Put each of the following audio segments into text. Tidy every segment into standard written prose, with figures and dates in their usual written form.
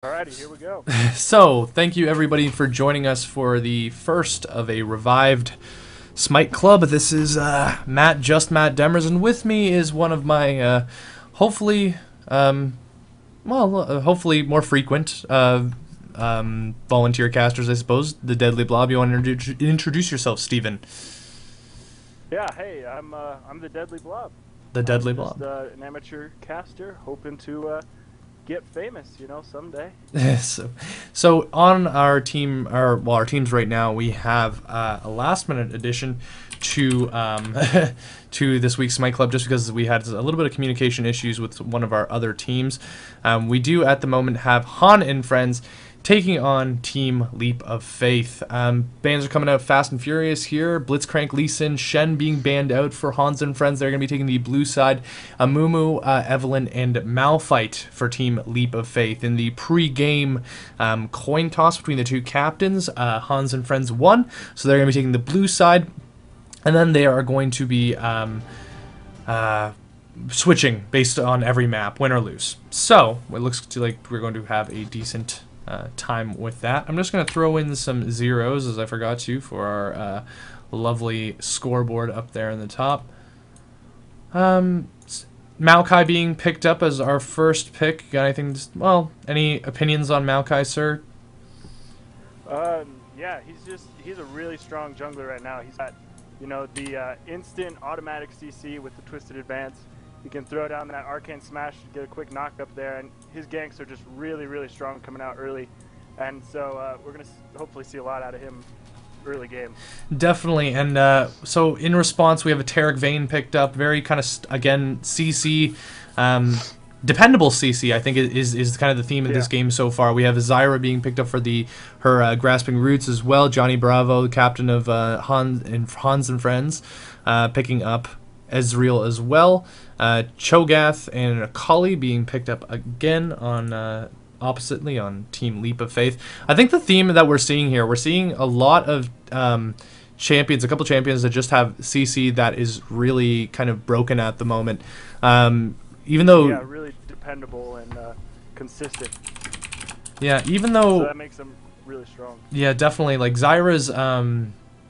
Alrighty, here we go. So, thank you everybody for joining us for the first of a revived Smite Club. This is Matt, JustMatt Demers, and with me is one of my hopefully, hopefully more frequent volunteer casters, I suppose, the Deadly Blob. You want to introduce yourself, Steven? Yeah, hey, I'm the Deadly Blob. The Deadly Just Blob. an amateur caster, hoping to get famous, someday. So on our team, our teams right now, we have a last-minute addition to to this week's Smite Club, just because we had a little bit of communication issues with one of our other teams. We do at the moment have Han and friends taking on Team Leap of Faith. Bans are coming out fast and furious here. Blitzcrank, Lee Sin, Shen being banned out for Hans and friends. They're going to be taking the blue side. Amumu, Evelyn, and Malphite for Team Leap of Faith. In the pre-game coin toss between the two captains, Hans and friends won, so they're going to be taking the blue side. And then they are going to be switching based on every map, win or lose. So it looks like we're going to have a decent time with that. I'm just going to throw in some zeros, as I forgot to, for our lovely scoreboard up there in the top. Maokai being picked up as our first pick. Got anything? Any opinions on Maokai, sir? Yeah, he's a really strong jungler right now. He's got, the instant automatic CC with the Twisted Advance. He can throw down that Arcane Smash to get a quick knock up there, and his ganks are just really, really strong coming out early. And so we're going to hopefully see a lot out of him early game. Definitely, and so in response, we have a Tarek Vayne picked up. Very kind of, again, CC, dependable CC, I think is kind of the theme of this game so far. We have Zyra being picked up for her Grasping Roots as well. Johnny Bravo, the captain of Hans and Friends, picking up Ezreal as well. Cho'Gath and Akali being picked up again on oppositely on Team Leap of Faith. I think the theme that we're seeing here, we're seeing a lot of champions, a couple champions that just have CC that is really kind of broken at the moment. Even though really dependable and consistent. Yeah, even though so that makes them really strong. Yeah, definitely. Like Zyra's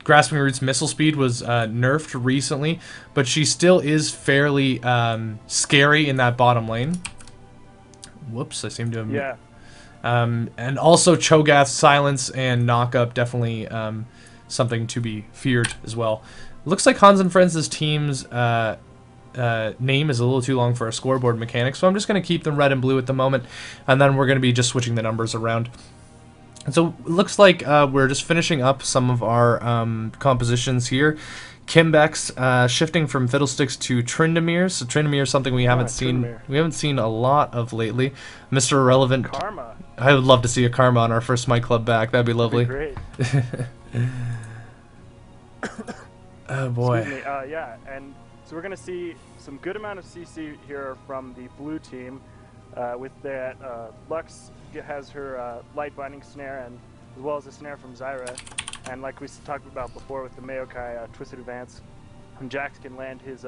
Grasping Roots missile speed was nerfed recently, but she still is fairly scary in that bottom lane. Whoops, I seem to have... Yeah. And also Cho'Gath's silence and knock-up, definitely something to be feared as well. Looks like Hans and Friends' team's name is a little too long for a scoreboard mechanic, so I'm just going to keep them red and blue at the moment, and then we're going to be just switching the numbers around. And so it looks like we're just finishing up some of our compositions here. Kimbex shifting from Fiddlesticks to Tryndamere. So Tryndamere is something we haven't seen. We haven't seen a lot of lately. Mr. Irrelevant. Karma. I would love to see a Karma on our first Smite Club back. That'd be lovely. That'd be great. Oh boy. Excuse me. Yeah, and so we're gonna see some good amount of CC here from the blue team, with that Lux has her light binding snare, and as well as a snare from Zyra, and like we talked about before with the Maokai Twisted Advance, when Jax can land his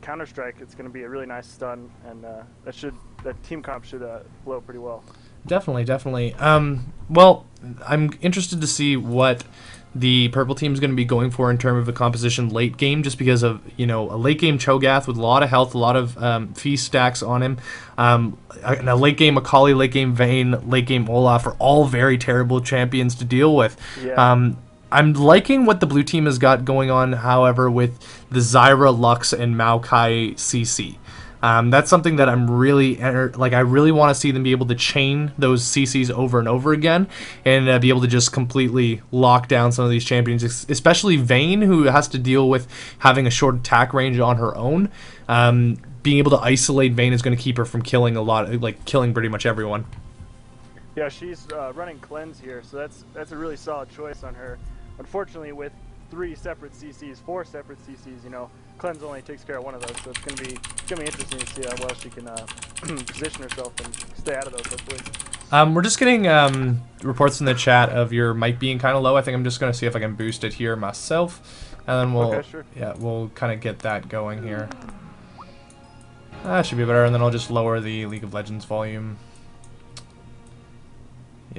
counter strike, it's going to be a really nice stun, and that team comp should flow pretty well. Definitely. Well, I'm interested to see what the purple team is going to be going for in terms of a composition late game, just because of, a late game Cho'Gath with a lot of health, a lot of feast stacks on him, and a late game Akali, late game Vayne, late game Olaf are all very terrible champions to deal with. Yeah. I'm liking what the blue team has got going on, however, with the Zyra, Lux, and Maokai CC. That's something that I'm really I really want to see them be able to chain those CCs over and over again, and be able to just completely lock down some of these champions, especially Vayne, who has to deal with having a short attack range on her own. Being able to isolate Vayne is going to keep her from killing killing pretty much everyone. Yeah, she's running Cleanse here, so that's a really solid choice on her. Unfortunately, with 4 separate CCs, Cleanse only takes care of one of those, so it's gonna be interesting to see how well she can position herself and stay out of those, hopefully. We're just getting reports in the chat of your mic being kind of low. I think I'm just gonna see if I can boost it here myself, and then we'll kind of get that going here. That should be better, and then I'll just lower the League of Legends volume.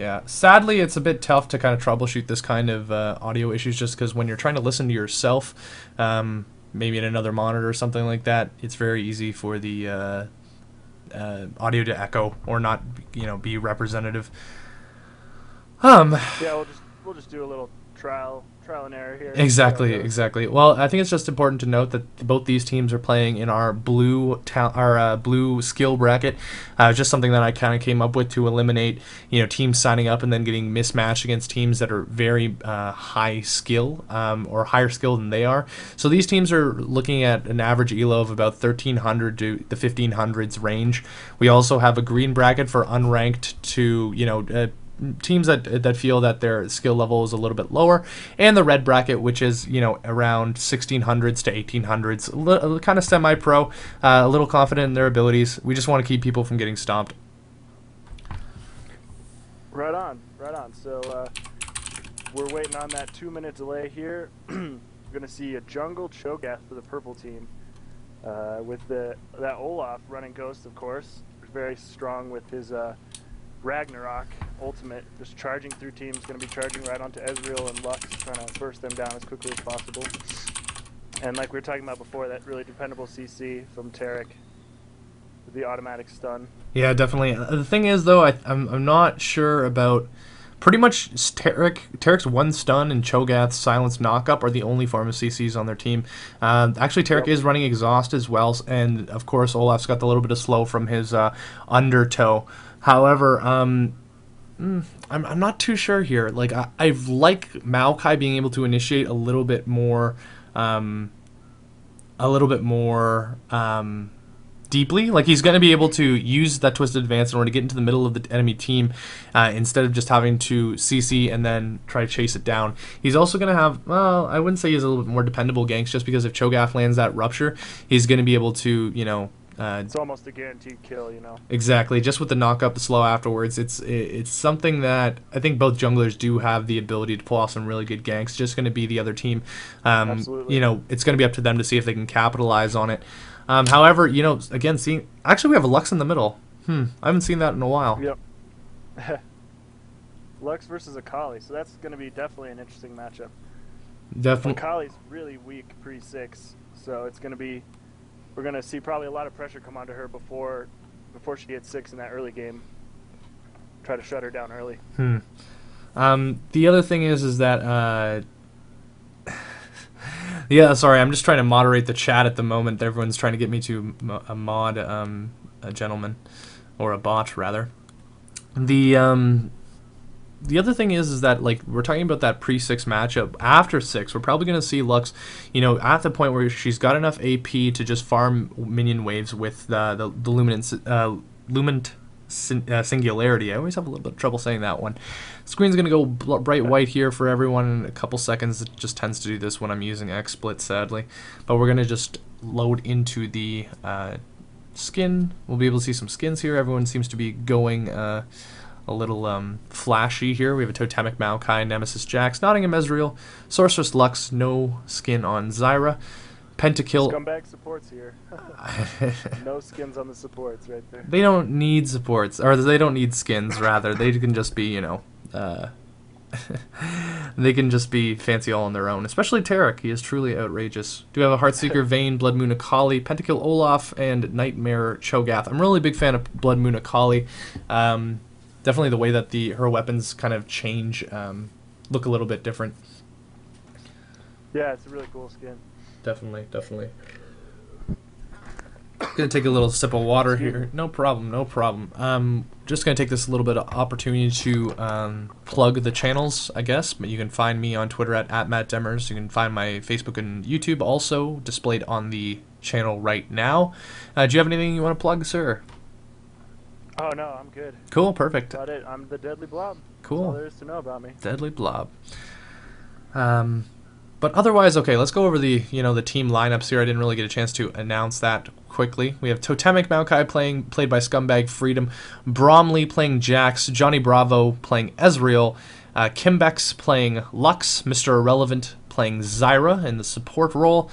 Yeah, sadly, it's a bit tough to kind of troubleshoot this kind of audio issues, just because when you're trying to listen to yourself, maybe in another monitor or something like that, it's very easy for the audio to echo or not, be representative. Yeah, we'll just do a little trial and error here. Exactly. Well, I think it's just important to note that both these teams are playing in our blue skill bracket. Just something that I kind of came up with to eliminate, teams signing up and then getting mismatched against teams that are very high skill or higher skill than they are. So these teams are looking at an average elo of about 1,300 to the 1,500s range. We also have a green bracket for unranked to teams that feel that their skill level is a little bit lower, and the red bracket, which is around 1600s to 1800s, kind of semi-pro, a little confident in their abilities. We just want to keep people from getting stomped. Right on. So we're waiting on that 2-minute delay here. We're gonna see a jungle Cho'Gath for the purple team, with that Olaf running Ghost, of course, very strong with his Ragnarok ultimate, just charging through teams, going to be charging right onto Ezreal and Lux, trying to burst them down as quickly as possible. And like we were talking about before, that really dependable CC from Taric with the automatic stun. Yeah, definitely. The thing is, though, I'm not sure about... Pretty much Taric's one stun and Cho'Gath's silence knockup are the only form of CCs on their team. Actually, Taric is running exhaust as well, and of course Olaf's got the little bit of slow from his undertow. However, I'm not too sure here. Like I like Maokai being able to initiate a little bit more deeply. Like he's going to be able to use that twisted advance in order to get into the middle of the enemy team instead of just having to CC and then try to chase it down. He's also going to have, well, I wouldn't say he's a little bit more dependable ganks, just because if Cho'Gath lands that rupture, he's going to be able to, it's almost a guaranteed kill, Exactly. Just with the knock up, the slow afterwards, it's something that I think both junglers do have the ability to pull off some really good ganks. Just going to be the other team. Absolutely. It's going to be up to them to see if they can capitalize on it. However, again, actually we have a Lux in the middle. I haven't seen that in a while. Yep. Lux versus Akali, so that's going to be definitely an interesting matchup. Definitely. Akali's really weak pre-6, so it's going to be... We're going to see probably a lot of pressure come onto her before she gets 6 in that early game. Try to shut her down early. The other thing is that... yeah, sorry, I'm just trying to moderate the chat at the moment. Everyone's trying to get me to a mod a gentleman. Or a bot, rather. The other thing is that, like, we're talking about that pre-6 matchup. After 6, we're probably going to see Lux, at the point where she's got enough AP to just farm minion waves with the Luminant Singularity. I always have a little bit of trouble saying that one. Screen's going to go bright white here for everyone in a couple seconds. It just tends to do this when I'm using XSplit, sadly. But we're going to just load into the skin. We'll be able to see some skins here. Everyone seems to be going... a little flashy here. We have a Totemic Maokai, Nemesis Jax, Nottingham Ezreal, Sorceress Lux, no skin on Zyra, Pentakill. Scumbag supports here. No skins on the supports right there. They don't need supports, or they don't need skins, rather. They can just be, they can just be fancy all on their own. Especially Taric. He is truly outrageous. Do we have a Heartseeker Vayne, Blood Moon Akali, Pentakill Olaf, and Nightmare Cho'Gath. I'm really a big fan of Blood Moon Akali. Definitely the way that her weapons kind of change, look a little bit different. Yeah, it's a really cool skin. Definitely. Gonna take a little sip of water here. No problem. Just gonna take this little bit of opportunity to plug the channels, I guess. But you can find me on Twitter at @MattDemers. You can find my Facebook and YouTube also displayed on the channel right now. Do you have anything you want to plug, sir? Oh, no, I'm good. Cool, perfect. That's about it. I'm the Deadly Blob. Cool. That's all there is to know about me. Deadly Blob. But otherwise, okay, let's go over the team lineups here. I didn't really get a chance to announce that quickly. We have Totemic Maokai played by Scumbag Freedom, Bromley playing Jax, Johnny Bravo playing Ezreal, Kimbex playing Lux, Mr. Irrelevant playing Zyra in the support role,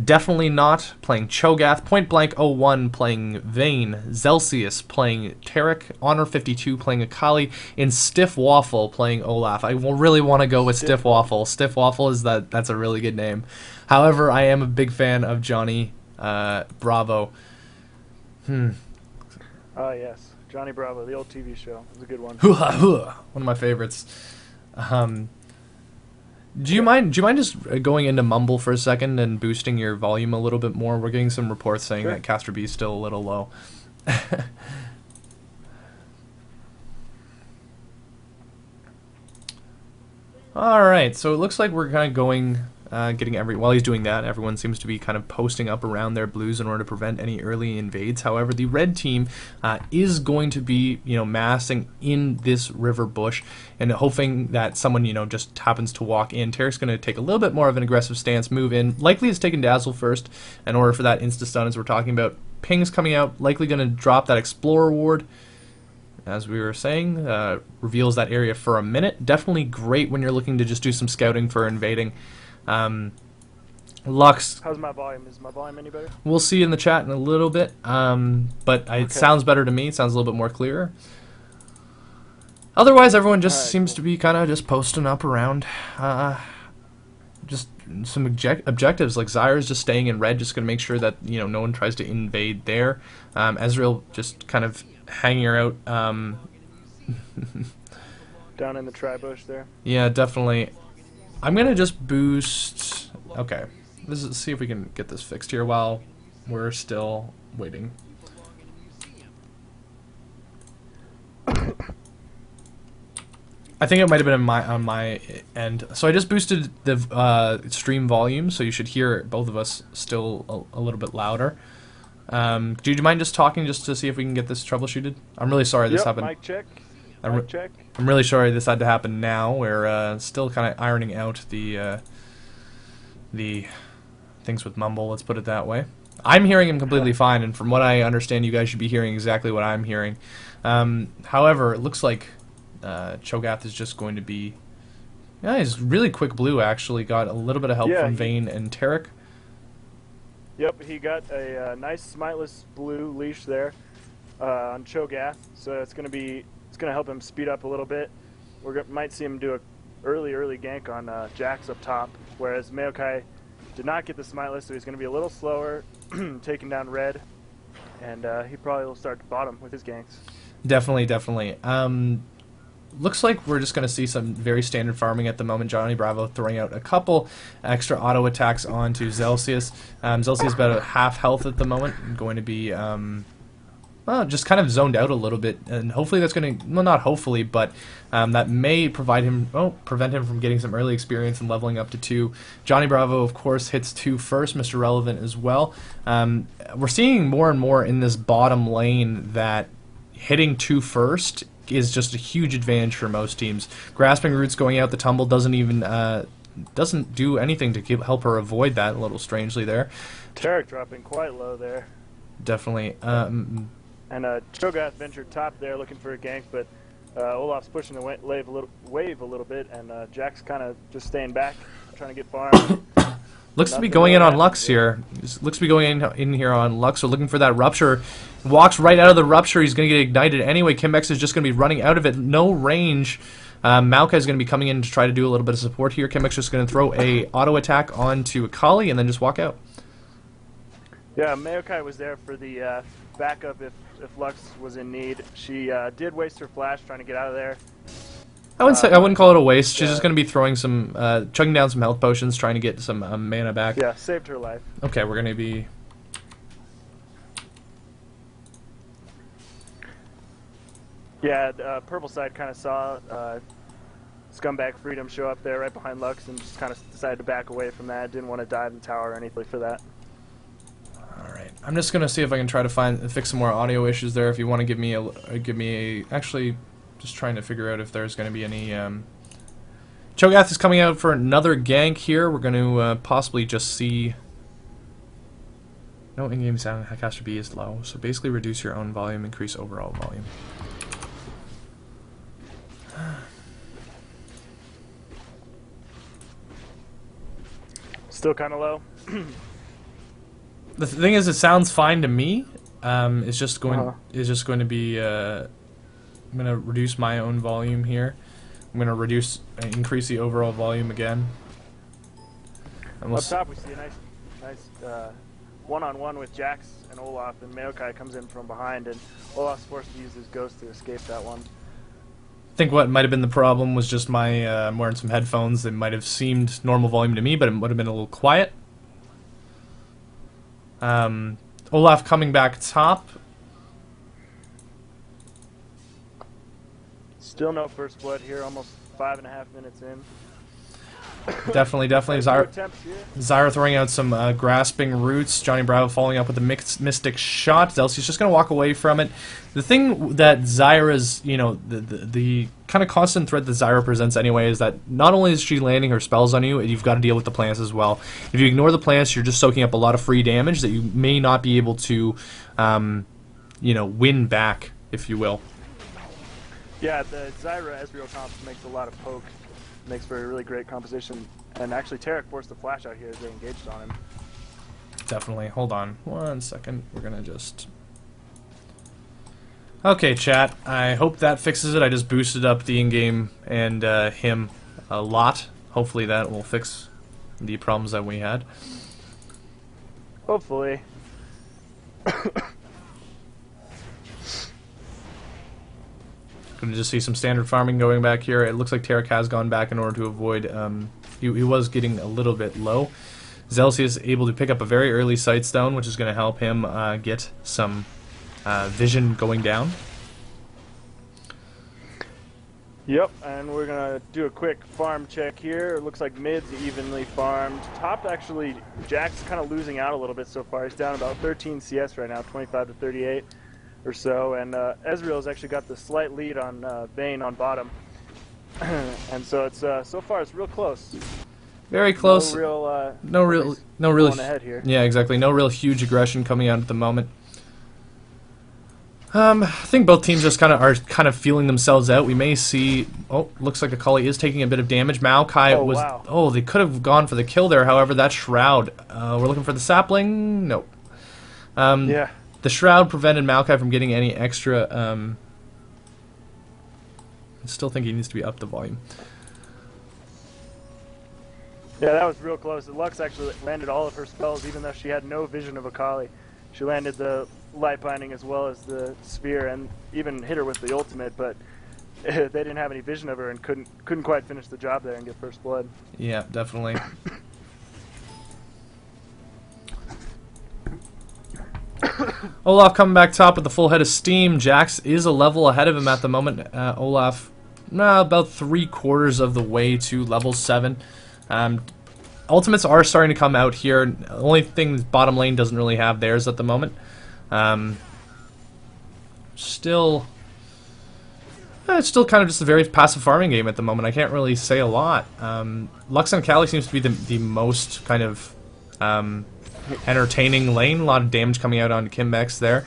Definitely Not playing Cho'Gath, Point Blank 01 playing Vayne, Zelsius playing Tarek, Honor 52 playing Akali, and Stiff Waffle playing Olaf. I really want to go with Stiff Waffle. Stiff Waffle that's a really good name. However, I am a big fan of Johnny Bravo. Oh yes, Johnny Bravo, the old TV show. It was a good one. One of my favorites. Do you mind just going into Mumble for a second and boosting your volume a little bit more? We're getting some reports saying that Castor B is still a little low. All right, so it looks like we're kind of going, while he's doing that, everyone seems to be kind of posting up around their blues in order to prevent any early invades. However, the red team is going to be, massing in this river bush and hoping that someone, just happens to walk in. Tarek's going to take a little bit more of an aggressive stance, move in. Likely is taking Dazzle first in order for that insta-stun, as we're talking about. Ping's coming out, likely going to drop that Explorer ward. As we were saying, reveals that area for a minute. Definitely great when you're looking to just do some scouting for invading. Lux. How's my volume? Is my volume any better? We'll see in the chat in a little bit, but it sounds better to me. It sounds a little bit more clear. Otherwise, everyone just seems to be kind of just posting up around. Just some objectives, like Zyra's just staying in red, just going to make sure that no one tries to invade there. Ezreal just kind of hanging her out. Down in the tri-bush there. Yeah, definitely. I'm going to just boost... Okay. Let's see if we can get this fixed here while we're still waiting. I think it might have been on my end. So I just boosted the stream volume, so you should hear both of us still a little bit louder. Do you mind just talking just to see if we can get this troubleshooted? I'm really sorry this happened. Mic check. Check. I'm really sorry this had to happen now. We're still kind of ironing out the things with Mumble, let's put it that way. I'm hearing him completely fine, and from what I understand, you guys should be hearing exactly what I'm hearing. However, it looks like Cho'Gath is just going to be... Yeah, he's really quick blue, actually. Got a little bit of help from Vayne and Tarek. Yep, he got a nice smiteless blue leash there on Cho'Gath, so it's going to help him speed up a little bit. Might see him do a early gank on Jax up top, whereas Maokai did not get the smiteless, so he's going to be a little slower, taking down red, and he probably will start to bottom with his ganks. Definitely. Looks like we're just going to see some very standard farming at the moment. Johnny Bravo throwing out a couple extra auto attacks onto Zelsius. Zelsius about half health at the moment, going to be just kind of zoned out a little bit, and hopefully that's going to, well, not hopefully, but that may prevent him from getting some early experience and leveling up to 2. Johnny Bravo, of course, hits 2 first, Mr. Relevant as well. We're seeing more and more in this bottom lane that hitting 2 first is just a huge advantage for most teams. Grasping Roots going out the tumble doesn't do anything to help her avoid that, a little strangely there. Tarek dropping quite low there. Definitely. And Cho'Gath ventured top there looking for a gank, but Olaf's pushing the wave a little bit, and Jack's kind of just staying back, trying to get farm. Looks to be going in on Lux here. Looks to be going in here on Lux, so looking for that rupture. Walks right out of the rupture. He's going to get ignited anyway. Kimbex is just going to be running out of it. No range. Maokai is going to be coming in to try to do a little bit of support here. Kimbex just going to throw a auto attack onto Akali and then just walk out. Yeah, Maokai was there for the backup if Lux was in need. She did waste her flash trying to get out of there. I wouldn't call it a waste. She's just going to be throwing some, chugging down some health potions, trying to get some mana back. Yeah, saved her life. Okay, we're going to be... Yeah, purple side kind of saw Scumbag Freedom show up there right behind Lux and just kind of decided to back away from that. Didn't want to dive the tower or anything for that. Alright, I'm just going to see if I can try to fix some more audio issues there. If you want to give me a... Actually, just trying to figure out if there's going to be any... Cho'Gath is coming out for another gank here. We're going to possibly just see... No in-game sound has to be is low, so basically reduce your own volume, increase overall volume. Still kind of low. The thing is, it sounds fine to me. It's just going. It's just going to be. I'm gonna reduce my own volume here. I'm gonna increase the overall volume again. Up top, we see a nice one-on-one with Jax and Olaf, and Maokai comes in from behind, and Olaf's forced to use his ghost to escape that one. I think what might have been the problem was just my I'm wearing some headphones that might have seemed normal volume to me, but it would have been a little quiet. Olaf coming back top. Still no first blood here, almost 5.5 minutes in. Definitely. Zyra throwing out some grasping roots. Johnny Bravo following up with a mystic shot. Zelsi's just going to walk away from it. The thing that Zyra's, the kind of constant threat that Zyra presents anyway is that not only is she landing her spells on you, you've got to deal with the plants as well. If you ignore the plants, you're just soaking up a lot of free damage that you may not be able to, win back, if you will. Yeah, the Zyra Ezreal comp makes a lot of poke. Makes for a really great composition. And actually, Tarek forced the flash out here as they engaged on him. Definitely. Hold on 1 second. We're going to just... Okay, chat. I hope that fixes it. I just boosted up the in-game and him a lot. Hopefully that will fix the problems that we had. Hopefully. Going to just see some standard farming going back here. It looks like Tarek has gone back in order to avoid... he was getting a little bit low. Zelsi is able to pick up a very early Sightstone, which is going to help him get some vision going down. Yep, and we're going to do a quick farm check here. It looks like mid's evenly farmed. Top, actually, Jack's kind of losing out a little bit so far. He's down about 13 CS right now, 25 to 38. Or so, and Ezreal's actually got the slight lead on Vayne on bottom, and so it's so far it's real close. Very close. No real ahead here. Yeah, exactly. No real huge aggression coming out at the moment. I think both teams just are feeling themselves out. We may see. Oh, looks like Akali is taking a bit of damage. Maokai was. Wow. Oh, they could have gone for the kill there. However, that Shroud. We're looking for the sapling. Nope. Yeah. The Shroud prevented Maokai from getting any extra, I still think he needs to be up the volume. Yeah, that was real close. Lux actually landed all of her spells, even though she had no vision of Akali. She landed the Light Binding as well as the Sphere, and even hit her with the ultimate, but they didn't have any vision of her and couldn't quite finish the job there and get first blood. Yeah, definitely. Olaf coming back top with a full head of steam. Jax is a level ahead of him at the moment. Olaf, about 3/4 of the way to level 7. Ultimates are starting to come out here. The only thing bottom lane doesn't really have theirs at the moment. It's still kind of just a very passive farming game at the moment. I can't really say a lot. Lux and Kali seems to be the most kind of entertaining lane. A lot of damage coming out on Kimbex there.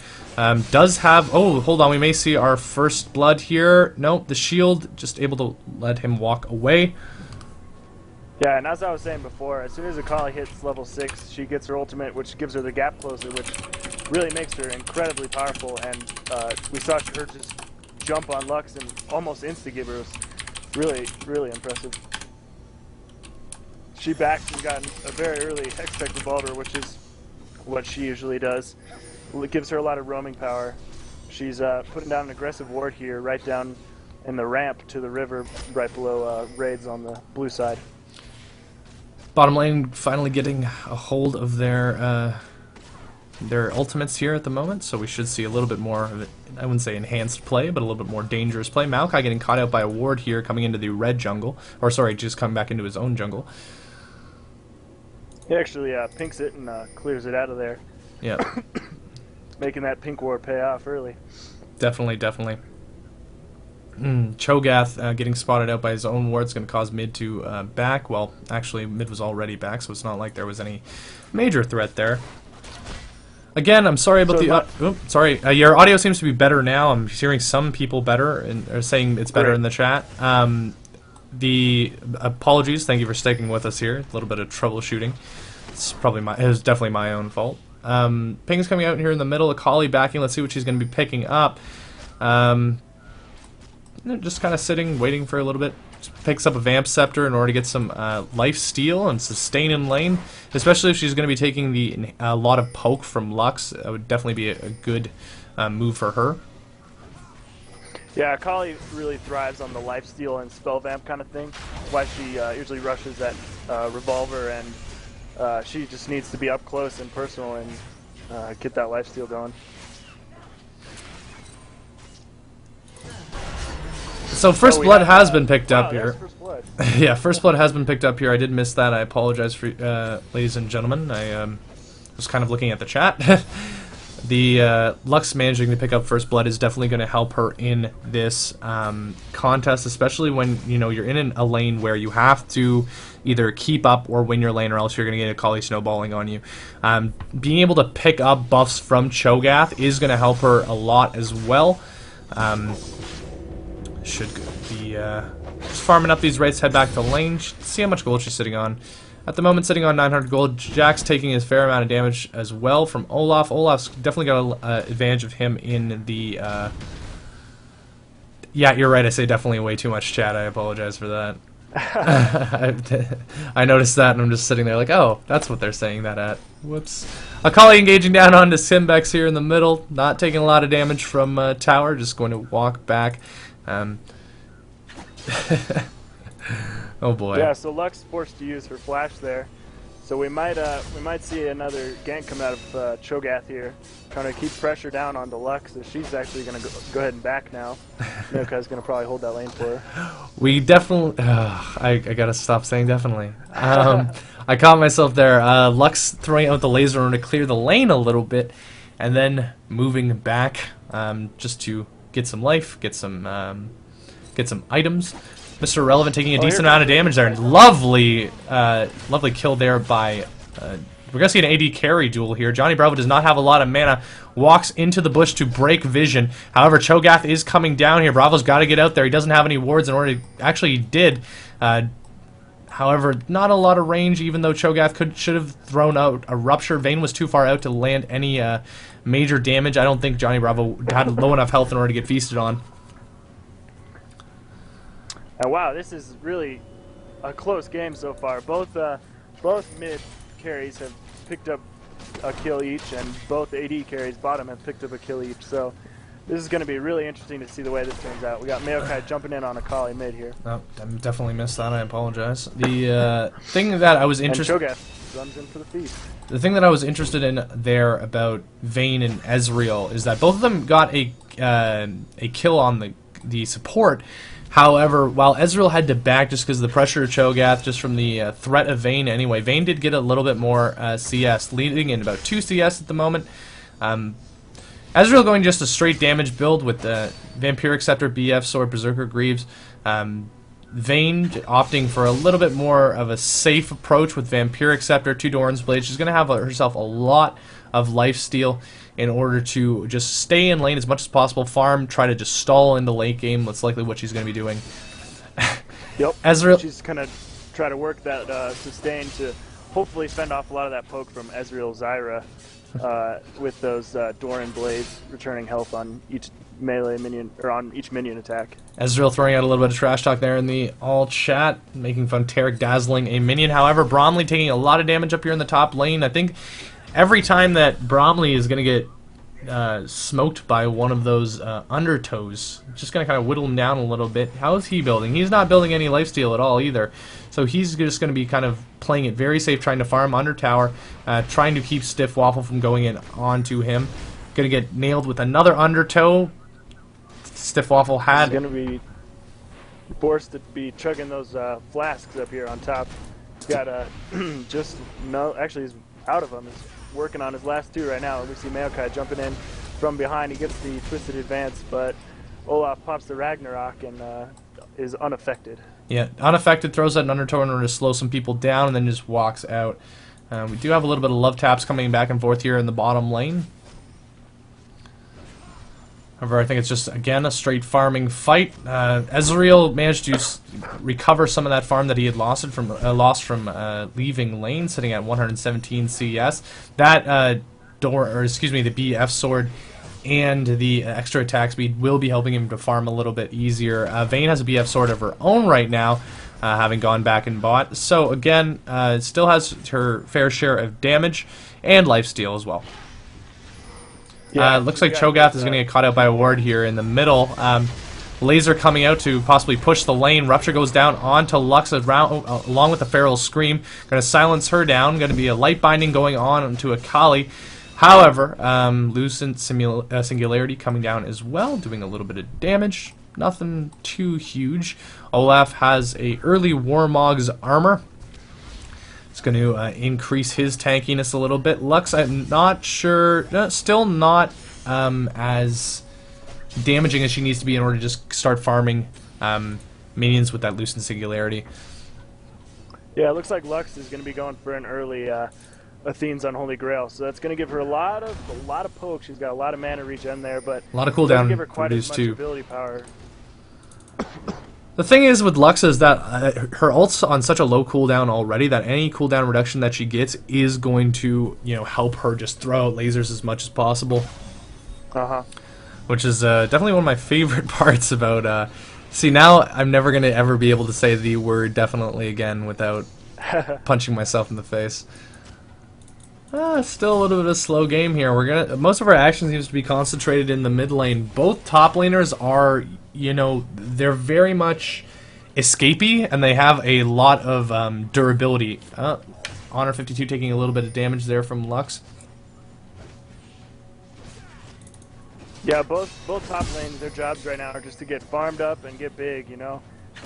Does have... Oh, hold on. We may see our first blood here. Nope, the shield just able to let him walk away. Yeah, and as I was saying before, as soon as Akali hits level 6, she gets her ultimate, which gives her the gap closer, which really makes her incredibly powerful. And we saw her just jump on Lux and almost insta-give her. It was really, really impressive. She backed and got a very early Hextech Revolver, which is what she usually does. It gives her a lot of roaming power. She's putting down an aggressive ward here, right down in the ramp to the river, right below raids on the blue side. Bottom lane finally getting a hold of their ultimates here at the moment, so we should see a little bit more of it. I wouldn't say enhanced play, but a little bit more dangerous play. Maokai getting caught out by a ward here, coming into the red jungle, or sorry, just coming back into his own jungle. He actually pinks it and clears it out of there. Yeah. Making that pink ward pay off early. Definitely, definitely. Cho'Gath getting spotted out by his own ward is going to cause mid to back. Well, actually, mid was already back, so it's not like there was any major threat there. Again, I'm sorry about sorry. Your audio seems to be better now. I'm hearing some people better and are saying it's better in the chat. The apologies. Thank you for sticking with us here. A little bit of troubleshooting. It was definitely my own fault. Ping's coming out here in the middle. Akali backing. Let's see what she's going to be picking up. Just kind of sitting, waiting for a little bit. Just picks up a Vamp Scepter in order to get some life steal and sustain in lane. Especially if she's going to be taking a lot of poke from Lux. That would definitely be a good move for her. Yeah, Akali really thrives on the lifesteal and spell vamp kind of thing. That's why she usually rushes that revolver, and she just needs to be up close and personal and get that lifesteal going. So First Blood has been picked up here. First Blood. Yeah, First Blood has been picked up here. I did miss that. I apologize for ladies and gentlemen. I was kind of looking at the chat. The Lux managing to pick up First Blood is definitely going to help her in this contest, especially when you're in a lane where you have to either keep up or win your lane, or else you're going to get Akali snowballing on you. Being able to pick up buffs from Cho'Gath is going to help her a lot as well. Should be just farming up these wraiths, head back to lane. See how much gold she's sitting on. At the moment, sitting on 900 gold. Jack's taking a fair amount of damage as well from Olaf. Olaf's definitely got an advantage of him in the... Yeah, you're right. I say definitely way too much, chat. I apologize for that. I noticed that, and I'm just sitting there like, oh, that's what they're saying that at. Whoops. Akali engaging down onto Simbex here in the middle. Not taking a lot of damage from tower. Just going to walk back. Oh boy. Yeah, so Lux forced to use her flash there, so we might see another gank come out of Cho'Gath here, trying to keep pressure down on the Lux. So she's actually going to go ahead and back now. Milka's going to probably hold that lane for her. We definitely. I gotta stop saying definitely. I caught myself there. Lux throwing out the laser in order to clear the lane a little bit, and then moving back just to get some life, get some items. Mr. Relevant taking a decent amount of damage there. Lovely, lovely kill there by... we're going to see an AD carry duel here. Johnny Bravo does not have a lot of mana. Walks into the bush to break vision. However, Cho'Gath is coming down here. Bravo's got to get out there. He doesn't have any wards in order to... Actually, he did. However, not a lot of range, even though Cho'Gath should have thrown out a Rupture. Vayne was too far out to land any major damage. I don't think Johnny Bravo had low enough health in order to get feasted on. And wow, this is really a close game so far. Both mid carries have picked up a kill each, and both AD carries bottom have picked up a kill each. So this is going to be really interesting to see the way this turns out. We got Maokai jumping in on Akali mid here. Oh, I definitely missed that. I apologize. The thing that I was interested... And Cho'Gath runs in for the feast. The thing that I was interested in there about Vayne and Ezreal is that both of them got a kill on the support. However, while Ezreal had to back just because of the pressure of Cho'Gath, just from the threat of Vayne anyway, Vayne did get a little bit more CS, leading in about 2 CS at the moment. Ezreal going just a straight damage build with the Vampiric Scepter, BF, Sword, Berserker, Greaves. Vayne opting for a little bit more of a safe approach with Vampiric Scepter, 2 Doran's Blade. She's going to have herself a lot of lifesteal in order to just stay in lane as much as possible, farm, try to just stall into late game. That's likely what she's going to be doing. Yep. Ezreal. She's going to try to work that sustain to hopefully fend off a lot of that poke from Ezreal Zyra with those Doran Blades returning health on each melee minion, or on each minion attack. Ezreal throwing out a little bit of trash talk there in the all chat, making fun Tarek dazzling a minion. However, Bromley taking a lot of damage up here in the top lane. I think every time that Bromley is going to get smoked by one of those undertows, just going to kind of whittle him down a little bit. How is he building? He's not building any lifesteal at all either. So he's just going to be kind of playing it very safe, trying to farm under tower, trying to keep Stiff Waffle from going in onto him. Going to get nailed with another undertow. Stiff Waffle had... He's going to be forced to be chugging those flasks up here on top. He's got actually he's out of them. He's working on his last 2 right now. We see Maokai jumping in from behind. He gets the Twisted Advance, but Olaf pops the Ragnarok and is unaffected. Yeah, unaffected, throws out an undertow in order to slow some people down, and then just walks out. We do have a little bit of love taps coming back and forth here in the bottom lane. However, I think it's just, again, a straight farming fight. Ezreal managed to recover some of that farm that he had lost from leaving lane, sitting at 117 CS. That the BF sword and the extra attack speed will be helping him to farm a little bit easier. Vayne has a BF sword of her own right now, having gone back and bought. So again, still has her fair share of damage and lifesteal as well. Yeah, looks like Cho'Gath is going to get caught out by a ward here in the middle. Laser coming out to possibly push the lane. Rupture goes down onto Lux along with the Feral Scream. Going to silence her down. Going to be a light binding going on to Akali. However, Lucent Singularity coming down as well, doing a little bit of damage. Nothing too huge. Olaf has a early Warmog's armor. It's going to increase his tankiness a little bit. Lux, I'm not sure, still not as damaging as she needs to be in order to just start farming minions with that Lucent Singularity. Yeah, it looks like Lux is going to be going for an early Athene's Unholy Grail, so that's going to give her a lot of poke. She's got a lot of mana regen there, but a lot of cooldown give her quite as much too. ability power. The thing is with Lux is that her ult's on such a low cooldown already that any cooldown reduction that she gets is going to, help her just throw out lasers as much as possible. Which is definitely one of my favorite parts about. See, now I'm never gonna ever be able to say the word definitely again without punching myself in the face. Still a little bit of a slow game here. Most of our action seems to be concentrated in the mid lane. Both top laners are, they're very much escapey, and they have a lot of durability. Honor 52 taking a little bit of damage there from Lux. Yeah, both top lanes, their jobs right now are just to get farmed up and get big,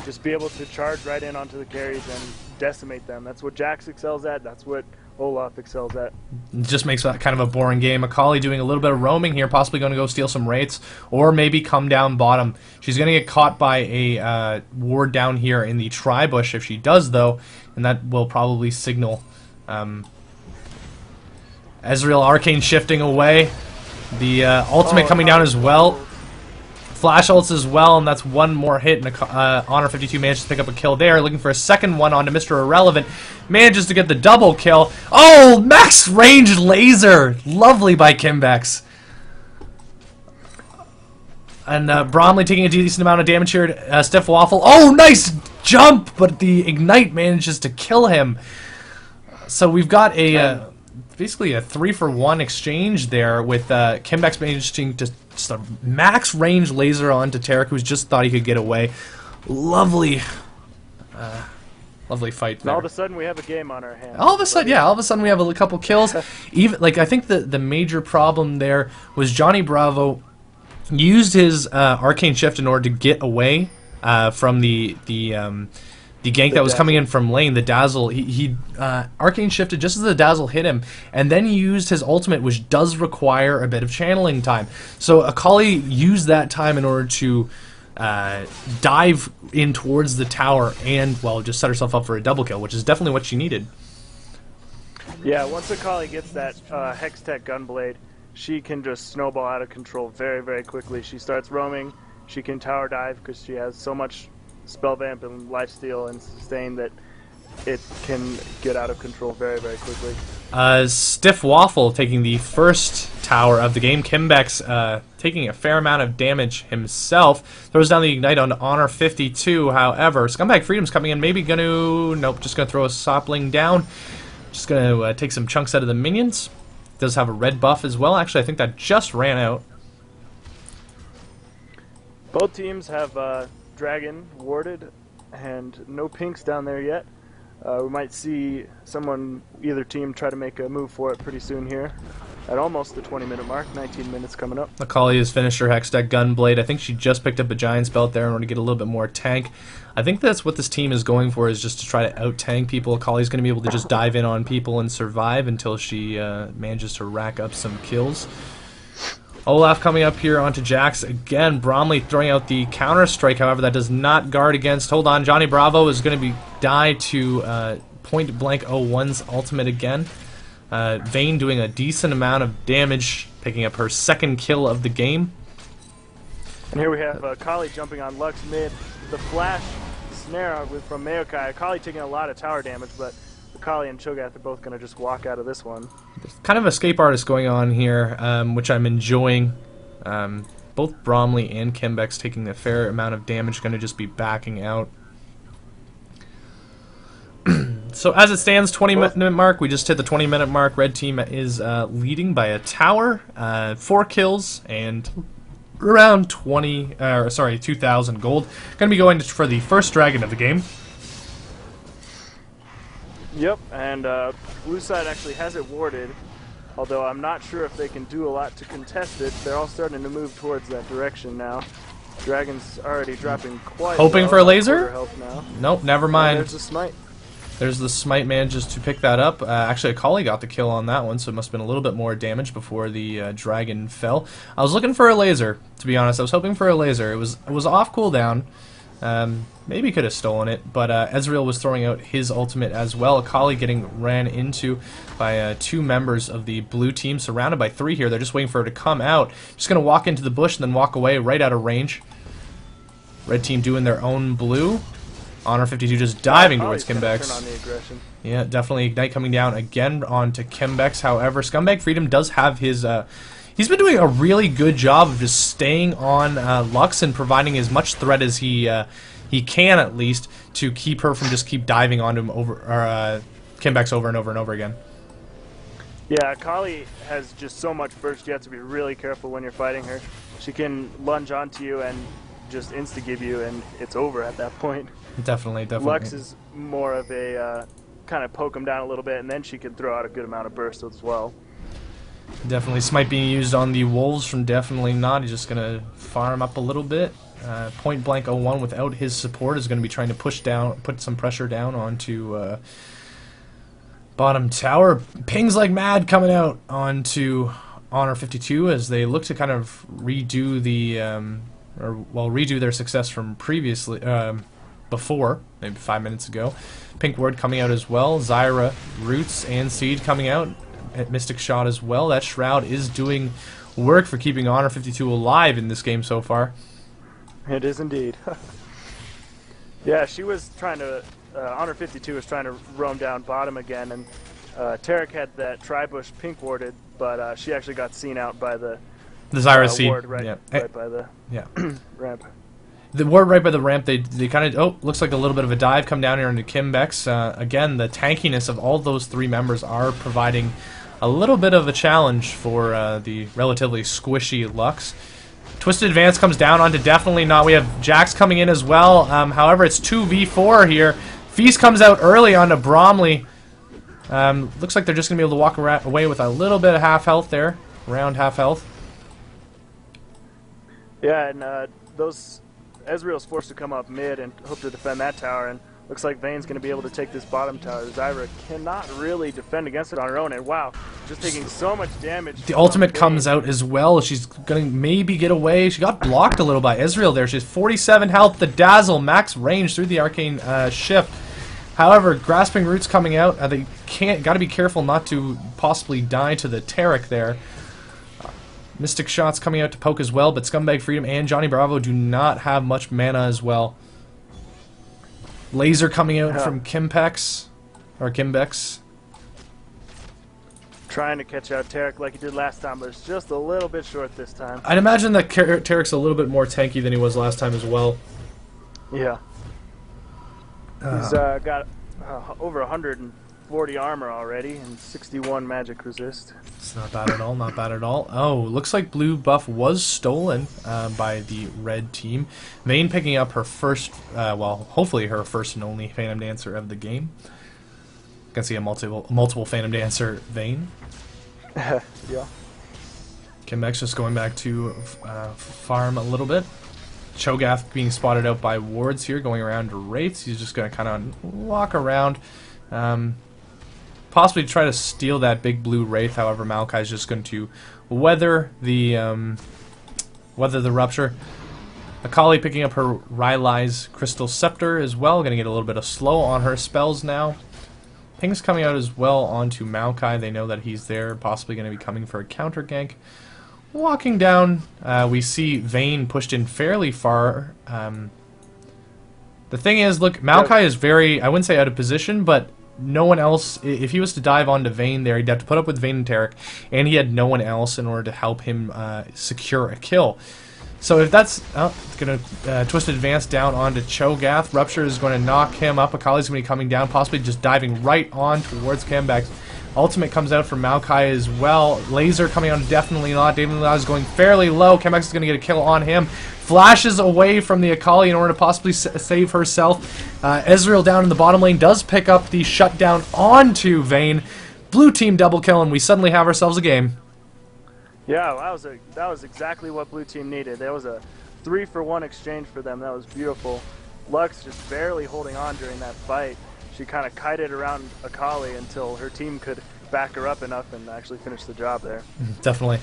Just be able to charge right in onto the carries and decimate them. That's what Jax excels at. That's what Olaf excels at. It just makes that kind of a boring game. Akali doing a little bit of roaming here, possibly going to go steal some wraiths, or maybe come down bottom. She's going to get caught by a ward down here in the tri-bush if she does, though, and that will probably signal Ezreal Arcane shifting away. The ultimate coming down as well. Flash ults as well, and that's one more hit, and Honor 52 manages to pick up a kill there, looking for a second one onto Mr. Irrelevant. Manages to get the double kill. Oh, max range laser! Lovely by Kimbex. And Bromley taking a decent amount of damage here. Stiff Waffle. Oh, nice jump! But the Ignite manages to kill him. So we've got a basically a 3-for-1 exchange there with Kimbex managing to just a max range laser onto Tarek, who's just thought he could get away. Lovely fight there. And all of a sudden we have a game on our hands. All of a sudden we have a couple kills. Even I think the major problem there was Johnny Bravo used his Arcane Shift in order to get away from the gank that was coming in from lane, the Dazzle. He Arcane Shifted just as the Dazzle hit him, and then he used his ultimate, which does require a bit of channeling time. So Akali used that time in order to dive in towards the tower and, well, just set herself up for a double kill, which is definitely what she needed. Yeah, once Akali gets that Hextech Gunblade, she can just snowball out of control very, very quickly. She starts roaming, she can tower dive because she has so much spell vamp and lifesteal and sustain that it can get out of control very, very quickly. Stiff Waffle taking the first tower of the game. Kimbex taking a fair amount of damage himself. Throws down the Ignite on Honor 52, however. Scumbag Freedom's coming in. Maybe going to... Nope, just going to throw a Sapling down. Just going to take some chunks out of the minions. Does have a red buff as well. Actually, I think that just ran out. Both teams have Dragon warded and no pinks down there yet. We might see either team try to make a move for it pretty soon here at almost the 20-minute mark. 19 minutes coming up. Akali has finished her Hextech Gunblade. I think she just picked up a Giant's Belt there in order to get a little bit more tank. I think that's what this team is going for, is just to try to out-tank people. Akali's going to be able to just dive in on people and survive until she manages to rack up some kills. Olaf coming up here onto Jax. Again, Bromley throwing out the counter-strike, however, that does not guard against. Hold on, Johnny Bravo is going to die to point-blank 01's ultimate again. Vayne doing a decent amount of damage, picking up her second kill of the game. And here we have Akali jumping on Lux mid. The flash snare from Maokai. Akali taking a lot of tower damage, but Kali and Cho'Gath are both going to just walk out of this one. Kind of escape artist going on here, which I'm enjoying. Both Bromley and Kimbex taking a fair amount of damage, going to just be backing out. So as it stands, 20-minute mark. We just hit the 20-minute mark. Red team is leading by a tower, 4 kills, and around 2,000 gold. Going to be going for the first dragon of the game. Yep, and blue side actually has it warded, although I'm not sure if they can do a lot to contest it. They're all starting to move towards that direction now. Dragon's already dropping quite Hoping low, for a laser? Health now. Nope, never mind. And there's the smite. There's the Smite manages to pick that up. Actually, a Kali got the kill on that one, so it must have been a little bit more damage before the dragon fell. I was looking for a laser, to be honest. I was hoping for a laser. It was off cooldown. Maybe could have stolen it, but Ezreal was throwing out his ultimate as well. A Kali getting ran into by 2 members of the blue team, surrounded by 3 here. They're just waiting for her to come out. Just going to walk into the bush and then walk away right out of range. Red team doing their own blue. Honor 52 just diving towards Kimbex. Turn on the aggression. Yeah, definitely Ignite coming down again onto Kimbex. However, Scumbag Freedom does have his... he's been doing a really good job of just staying on Lux and providing as much threat as he can, at least, to keep her from just keep diving onto him Kimbex over and over and over again. Yeah, Kali has just so much burst. You have to be really careful when you're fighting her. She can lunge onto you and just insta-give you, and it's over at that point. Definitely. Lux is more of a kind of poke him down a little bit, and then she can throw out a good amount of burst as well. Definitely Smite being used on the Wolves from Definitely Not. He's just going to farm up a little bit. Point Blank 01 without his support is going to be trying to put some pressure down onto bottom tower. Pings like mad coming out onto Honor 52 as they look to kind of redo the redo their success from previously before, maybe 5 minutes ago. Pink Ward coming out as well. Zyra, Roots, and Seed coming out at Mystic Shot as well. That Shroud is doing work for keeping Honor 52 alive in this game so far. It is indeed. Yeah, she was trying to... Honor 52 was trying to roam down bottom again, and Tarek had that Tri-Bush pink warded, but she actually got seen out by the Zyra Seed. Ward right by the ramp. The ward right by the ramp, they kind of, looks like a little bit of a dive come down here into Kimbex. Again, the tankiness of all those 3 members are providing a little bit of a challenge for the relatively squishy Lux. Twisted Advance comes down onto Definitely Not. We have Jax coming in as well. However, it's 2v4 here. Feast comes out early onto Bromley. Looks like they're just going to be able to walk away with a little bit of half health there. Around half health. Yeah, and those... Ezreal's forced to come up mid and hope to defend that tower, and looks like Vayne's going to be able to take this bottom tower. Zyra cannot really defend against it on her own, and wow, just taking so much damage. The ultimate comes out as well. She's going to maybe get away. She got blocked a little by Ezreal there. She has 47 health. The Dazzle, max range through the Arcane Shift. However, Grasping Roots coming out. They got to be careful not to possibly die to the Tarek there. Mystic Shots coming out to poke as well, but Scumbag Freedom and Johnny Bravo do not have much mana as well. Laser coming out from Kimbex. Trying to catch out Tarek like he did last time, but it's just a little bit short this time. I'd imagine that Tarek's a little bit more tanky than he was last time as well. Yeah. He's got over 140 armor already and 61 magic resist. It's not bad at all, not bad at all. Oh, looks like blue buff was stolen by the red team. Vayne picking up her first, well, hopefully her first and only Phantom Dancer of the game. You can see a multiple Phantom Dancer Vayne. Yeah. Kimbex just going back to farm a little bit. Cho'Gath being spotted out by wards here, going around to Wraiths. He's just going to kind of walk around. Possibly try to steal that big blue Wraith. However, Maokai is just going to weather the rupture. Akali picking up her Rylai's Crystal Scepter as well. Going to get a little bit of slow on her spells now. Ping's coming out as well onto Maokai. They know that he's there, possibly going to be coming for a counter gank. Walking down, we see Vayne pushed in fairly far. The thing is, look, Maokai is very, I wouldn't say out of position, but no one else. If he was to dive onto Vayne there, he'd have to put up with Vayne and Tarek, and he had no one else in order to help him secure a kill. So if that's going to Twisted Advance down onto Cho'Gath, Rupture is going to knock him up. Akali's going to be coming down, possibly just diving right on towards Kambak's. Ultimate comes out from Maokai as well. Laser coming on, definitely not. David Lau is going fairly low. Kambak's is going to get a kill on him. Flashes away from the Akali in order to possibly save herself. Ezreal down in the bottom lane does pick up the shutdown onto Vayne. Blue team double kill, and we suddenly have ourselves a game. Yeah, that was exactly what blue team needed. That was a 3-for-1 exchange for them. That was beautiful. Lux just barely holding on during that fight. She kind of kited around Akali until her team could back her up enough and actually finish the job there. Definitely.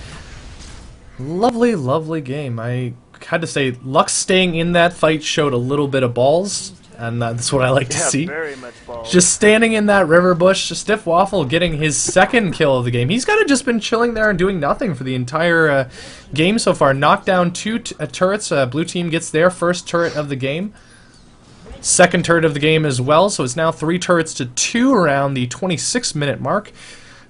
Lovely, lovely game. I had to say, Lux staying in that fight showed a little bit of balls, and that's what I like to see. Very much balls. Just standing in that river bush, Stiff Waffle getting his second kill of the game. He's kind of just been chilling there and doing nothing for the entire game so far. Knocked down 2 turrets. Blue team gets their first turret of the game. Second turret of the game as well, so it's now 3 turrets to 2 around the 26-minute mark.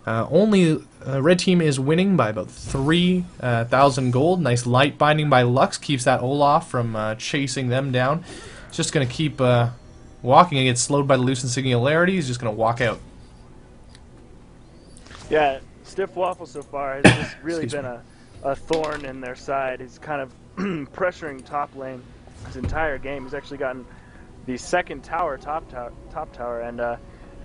Only red team is winning by about 3,000 gold. Nice light binding by Lux keeps that Olaf from chasing them down. He's just going to keep walking and get slowed by the Lucent Singularity. He's just going to walk out. Yeah, Stiff Waffle so far has just really been a thorn in their side. He's kind of pressuring top lane his entire game. He's actually gotten the second tower, top tower, and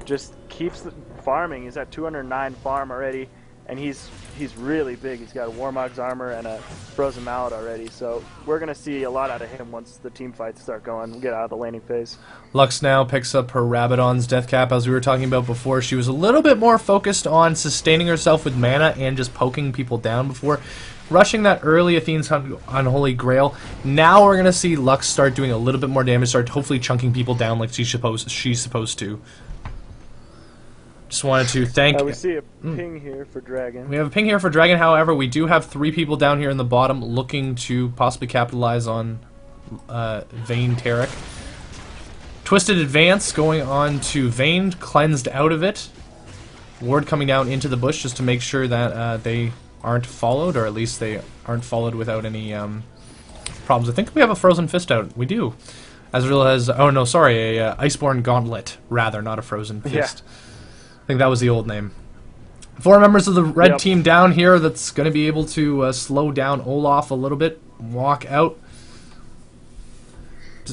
just keeps farming. He's at 209 farm already, and he's really big. He's got a Warmog's armor and a Frozen Mallet already, so we're going to see a lot out of him once the team fights start going and get out of the laning phase. Lux now picks up her Rabadon's death cap. As we were talking about before, she was a little bit more focused on sustaining herself with mana and just poking people down before rushing that early Athene's Unholy Grail. Now we're going to see Lux start doing a little bit more damage, start hopefully chunking people down like she's supposed to. Just wanted to thank... we see a ping here for Dragon. We have a ping here for Dragon, however, we do have 3 people down here in the bottom looking to possibly capitalize on Vayne Tarek. Twisted Advance going on to Vayne, cleansed out of it. Ward coming down into the bush just to make sure that they aren't followed, or at least they aren't followed without any problems. I think we have a Frozen Fist out. We do. Ezreal has... Oh, no, sorry. A Iceborne Gauntlet, rather, not a Frozen Fist. Yeah. I think that was the old name. 4 members of the red team down here that's going to be able to slow down Olaf a little bit, walk out.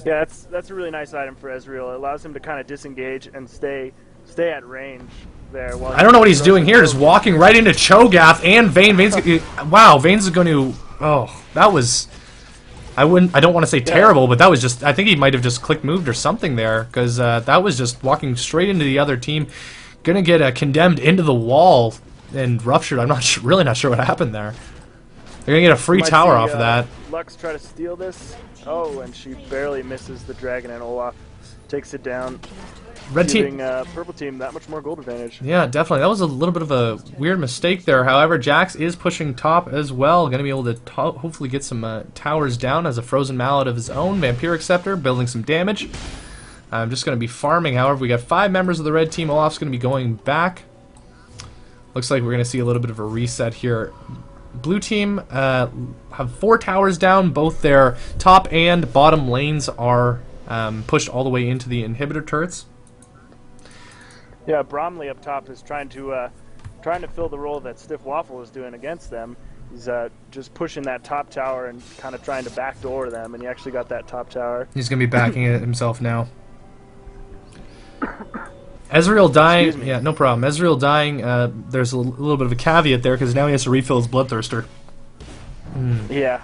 Yeah, that's a really nice item for Ezreal. It allows him to kind of disengage and stay at range there. While I don't know what he's doing here, just walking right into Cho'Gath and Vayne. Wow, Vayne's going to... Oh, that was... I don't want to say terrible, but that was just... I think he might have just click-moved or something there, because that was just walking straight into the other team. Gonna get condemned into the wall and ruptured. I'm not really not sure what happened there. They're gonna get a free tower off of that. Lux try to steal this. Oh, and she barely misses the dragon, and Olaf takes it down. Red giving, team, purple team that much more gold advantage. Yeah, definitely. That was a little bit of a weird mistake there. However, Jax is pushing top as well. Gonna be able to hopefully get some towers down as a Frozen Mallet of his own. Vampiric Scepter building some damage. I'm just going to be farming. However, we got 5 members of the red team. Olaf's going to be going back. Looks like we're going to see a little bit of a reset here. Blue team have 4 towers down. Both their top and bottom lanes are pushed all the way into the inhibitor turrets. Yeah, Bromley up top is trying to fill the role that Stiff Waffle is doing against them. He's just pushing that top tower and kind of trying to backdoor them, and he actually got that top tower. He's going to be backing it himself now. Ezreal dying, yeah, no problem. Ezreal dying, there's a little bit of a caveat there, because now he has to refill his Bloodthirster. Yeah.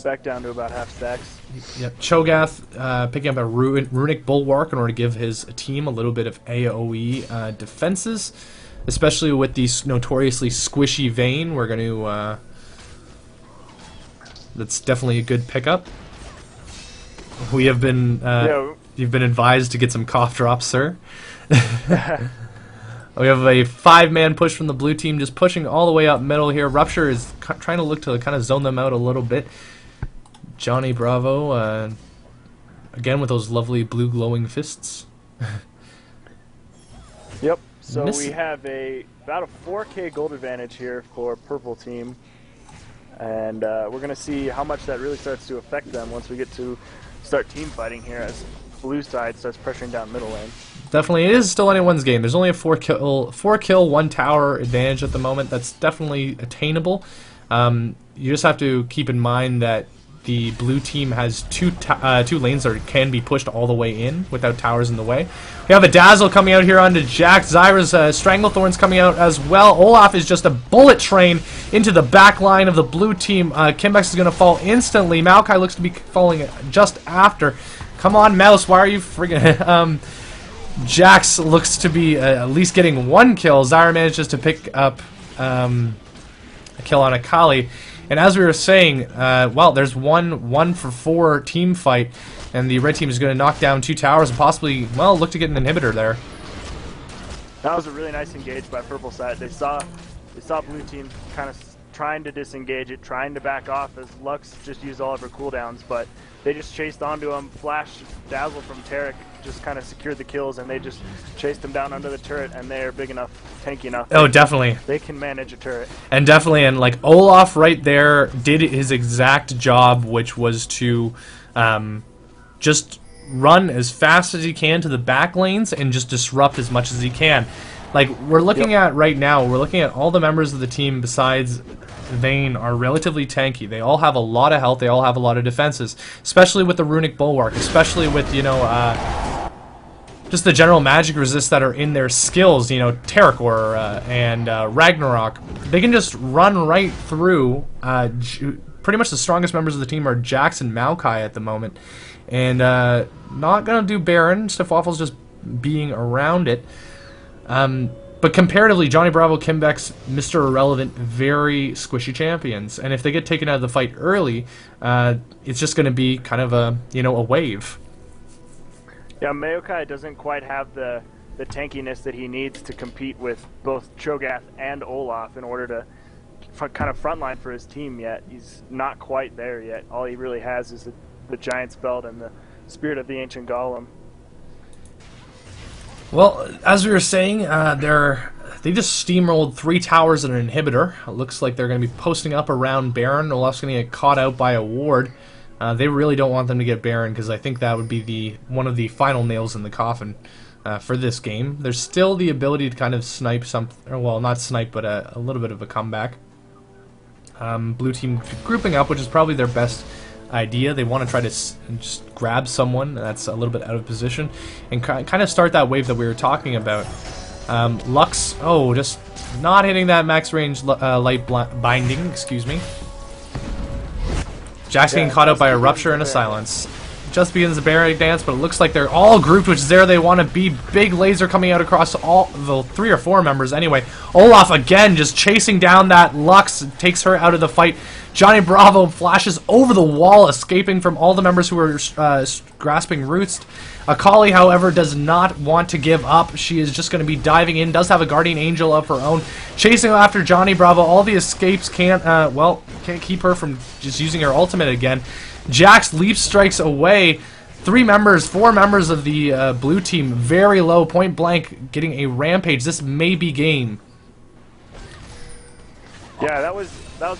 Back down to about half stacks. Yep. Cho'Gath picking up a Runic Bulwark in order to give his team a little bit of AoE defenses, especially with these notoriously squishy Vayne. We're going to... that's definitely a good pickup. We have been... You've been advised to get some cough drops, sir. We have a 5-man push from the blue team, just pushing all the way up middle here. Rupture is trying to look to kind of zone them out a little bit. Johnny Bravo, again with those lovely blue glowing fists. Yep. So we have about a 4K gold advantage here for purple team, and we're going to see how much that really starts to affect them once we get to start team fighting here as blue side starts pressuring down middle lane. Definitely, it is still anyone's game. There's only a 4-kill, 1 tower advantage at the moment. That's definitely attainable. You just have to keep in mind that the blue team has two lanes that can be pushed all the way in without towers in the way. We have a Dazzle coming out here onto Jack. Zyra's Stranglethorn's coming out as well. Olaf is just a bullet train into the back line of the blue team. Kimbex is going to fall instantly. Maokai looks to be falling just after. Come on, Mouse, why are you friggin'... Jax looks to be at least getting 1 kill. Zyra manages to pick up a kill on Akali. And as we were saying, well, there's 1-for-4 team fight, and the red team is going to knock down 2 towers and possibly, well, look to get an inhibitor there. That was a really nice engage by purple side. They saw blue team kind of trying to disengage it, trying to back off as Lux just used all of her cooldowns, but they just chased onto him. Flash Dazzle from Taric just kind of secured the kills, and they just chased him down under the turret, and they are big enough, tanky enough. Oh, definitely. They can manage a turret. And definitely, and like Olaf right there did his exact job, which was to just run as fast as he can to the back lanes and just disrupt as much as he can. Like, we're looking at right now, we're looking at all the members of the team besides Vayne are relatively tanky. They all have a lot of health, they all have a lot of defenses, especially with the Runic Bulwark, especially with, you know, just the general magic resists that are in their skills, you know, Terracor and Ragnarok. They can just run right through. Pretty much the strongest members of the team are Jax and Maokai at the moment. And not going to do Baron, Stiffwaffle's just being around it. But comparatively, Johnny Bravo, Kimbex, Mr. Irrelevant, very squishy champions. And if they get taken out of the fight early, it's just going to be kind of a, you know, a wave. Yeah, Maokai doesn't quite have the tankiness that he needs to compete with both Cho'Gath and Olaf in order to kind of frontline for his team yet. He's not quite there yet. All he really has is the Giant's Belt and the Spirit of the Ancient Golem. Well, as we were saying, they just steamrolled 3 towers and an inhibitor. It looks like they're going to be posting up around Baron. Olaf's going to get caught out by a ward. They really don't want them to get Baron because I think that would be one of the final nails in the coffin for this game. There's still the ability to kind of snipe something, or well, not snipe, but a little bit of a comeback. Blue team grouping up, which is probably their best idea. They want to try to just grab someone that's a little bit out of position and kind of start that wave that we were talking about. Lux, oh, just not hitting that max range light binding, excuse me. Jack's getting caught out by a rupture and a silence. Just begins the Barrack dance, but it looks like they're all grouped, which is there they want to be. Big laser coming out across all the 3 or 4 members anyway. Olaf again just chasing down that Lux, takes her out of the fight. Johnny Bravo flashes over the wall, escaping from all the members who are grasping roots. Akali, however, does not want to give up. She is just going to be diving in, does have a Guardian Angel of her own. Chasing after Johnny Bravo. All the escapes can't keep her from just using her ultimate again. Jax leap strikes away. 4 members of the blue team, very low, point blank, getting a rampage. This may be game. Yeah, that was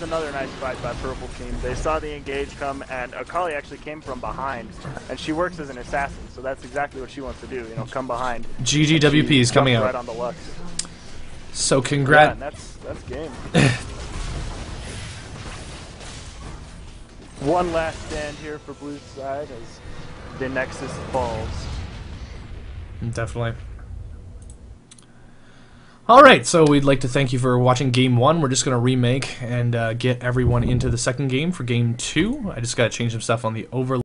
another nice fight by purple team. They saw the engage come, and Akali actually came from behind, and she works as an assassin, so that's exactly what she wants to do. You know, come behind. GGWP is coming out. Right on the Lux. So congrats. Yeah, that's game. One last stand here for blue side as the Nexus falls. Definitely. Alright, so we'd like to thank you for watching Game 1. We're just going to remake and get everyone into the second game for Game 2. I just got to change some stuff on the overlay.